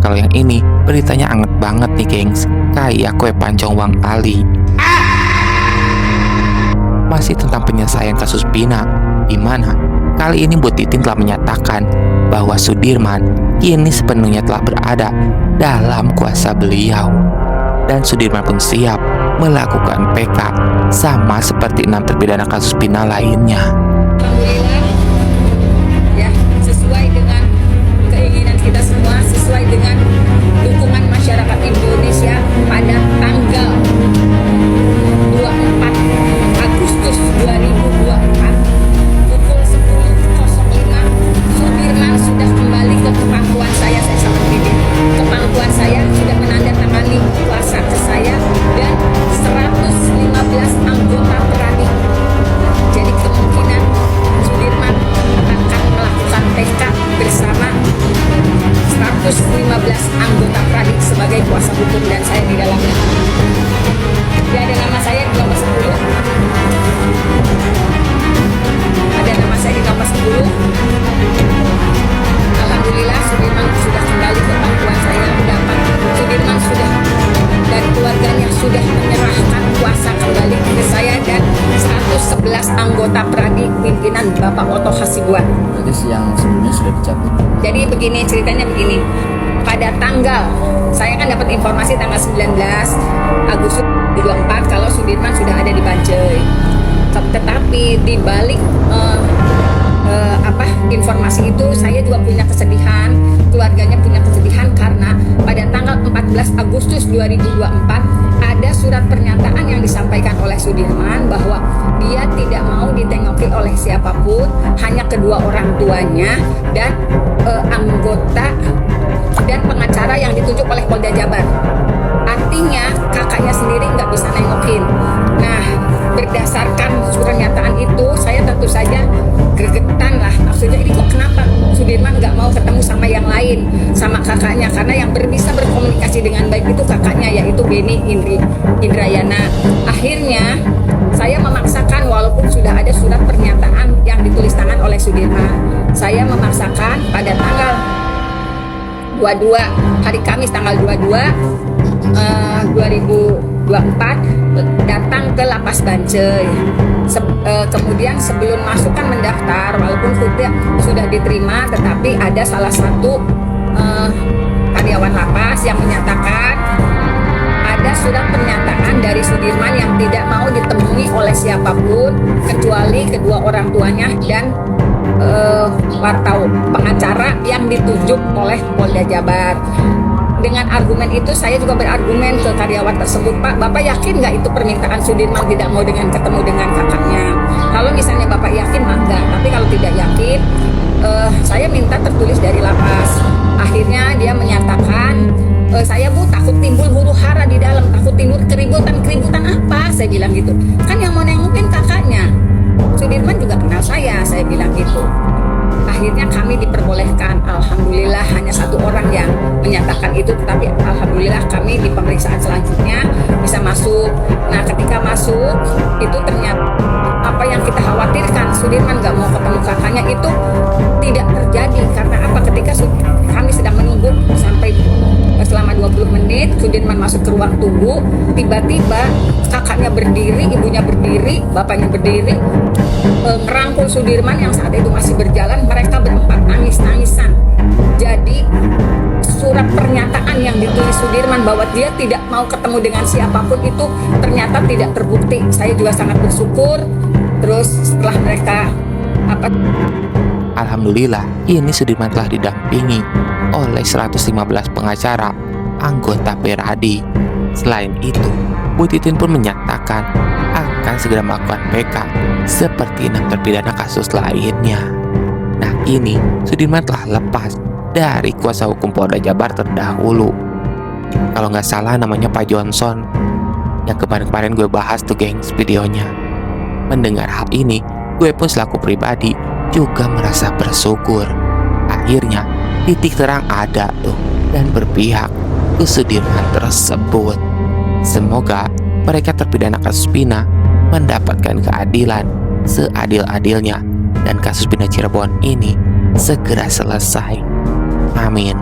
kalau yang ini beritanya anget banget nih gengs, kayak kue pancong Wang Ali. Masih tentang penyelesaian kasus Vina, di mana kali ini Bu Titin telah menyatakan bahwa Sudirman kini sepenuhnya telah berada dalam kuasa beliau. Dan Sudirman pun siap melakukan PK sama seperti 6 terpidana kasus Vina lainnya. Alhamdulillah, ya sesuai dengan keinginan kita semua, sesuai dengan dukungan masyarakat Indonesia pada tanggal 24 Agustus 2024 pukul 10.05 Sudirman sudah kembali ke kepangkuan saya sangat pede. Kepangkuan saya sudah menandatangani kuasa ke saya dan 115 anggota peradik. Jadi kemungkinan Sudirman akan melakukan PK bersama 115 anggota peradik sebagai kuasa hukum dan saya di dalamnya. Ya, ada nama saya di nomor 10. Ada nama saya di nomor 10. Alhamdulillah Sudirman sudah kembali ke pangkuan saya. Sudirman sudah dan keluarganya sudah menyerahkan kuasa kembali ke saya dan 111 anggota peradik pimpinan Bapak Oto Hasibuan. Berarti yang sebelumnya sudah dicabut. Jadi begini ceritanya begini. Pada tanggal, saya kan dapat informasi tanggal 19 Agustus 2024 kalau Sudirman sudah ada di Bancai. Tetapi di balik informasi itu saya juga punya kesedihan, keluarganya punya kesedihan karena pada tanggal 14 Agustus 2024 ada surat pernyataan yang disampaikan oleh Sudirman bahwa dia tidak mau ditengoki oleh siapapun, hanya kedua orang tuanya dan anggota dan pengacara yang ditunjuk oleh Polda Jabar. Artinya kakaknya sendiri nggak bisa nengokin. Nah, berdasarkan surat pernyataan itu, saya tentu saja gregetan lah. Maksudnya ini kok kenapa Sudirman nggak mau ketemu sama yang lain, sama kakaknya? Karena yang bisa berkomunikasi dengan baik itu kakaknya, yaitu Beni Indrayana. Akhirnya saya memaksakan, walaupun sudah ada surat pernyataan yang ditulis tangan oleh Sudirman, saya memaksakan pada tanggal 22, hari Kamis tanggal 22 2024 datang ke Lapas Bancai. Kemudian sebelum masuk kan mendaftar, walaupun sudah diterima, tetapi ada salah satu karyawan lapas yang menyatakan ada surat pernyataan dari Sudirman yang tidak mau ditemui oleh siapapun kecuali kedua orang tuanya dan pengacara yang ditunjuk oleh Polda Jabar. Dengan argumen itu saya juga berargumen ke karyawan tersebut, Pak, Bapak yakin nggak itu permintaan Sudirman tidak mau ketemu dengan kakaknya? Kalau misalnya Bapak yakin, mah enggak. Tapi kalau tidak yakin, saya minta tertulis dari lapas. Akhirnya dia menyatakan, saya Bu takut timbul huru hara di dalam, takut timbul keributan apa? Saya bilang gitu. Kan yang mau nengokin kakaknya. Sudirman juga kenal saya bilang gitu. Akhirnya kami diperbolehkan, alhamdulillah hanya satu orang yang menyatakan itu, tetapi alhamdulillah kami di pemeriksaan selanjutnya bisa masuk. Nah, ketika masuk itu ternyata apa yang kita khawatirkan, Sudirman nggak mau ketemu kakaknya, itu tidak terjadi. Karena apa? Ketika kami sedang menunggu sampai selama 20 menit, Sudirman masuk ke ruang tunggu, tiba-tiba kakaknya berdiri, ibunya berdiri, bapaknya berdiri, merangkul Sudirman yang saat itu masih berjalan. Mereka berempat nangis-nangisan. Jadi surat pernyataan yang ditulis Sudirman bahwa dia tidak mau ketemu dengan siapapun itu ternyata tidak terbukti. Saya juga sangat bersyukur. Terus setelah mereka Alhamdulillah, kini Sudirman telah didampingi oleh 115 pengacara anggota Peradi. Selain itu, Bu Titin pun menyatakan akan segera melakukan PK seperti 6 terpidana kasus lainnya. Nah, kini Sudirman telah lepas dari kuasa hukum Polda Jabar terdahulu. Kalau nggak salah namanya Pak Johnson, yang kemarin-kemarin gue bahas tuh gengs videonya. Mendengar hal ini, gue pun selaku pribadi juga merasa bersyukur. Akhirnya titik terang ada tuh dan berpihak ke Sudirman tersebut. Semoga mereka terpidana kasus Vina mendapatkan keadilan seadil-adilnya dan kasus Vina Cirebon ini segera selesai. Amin.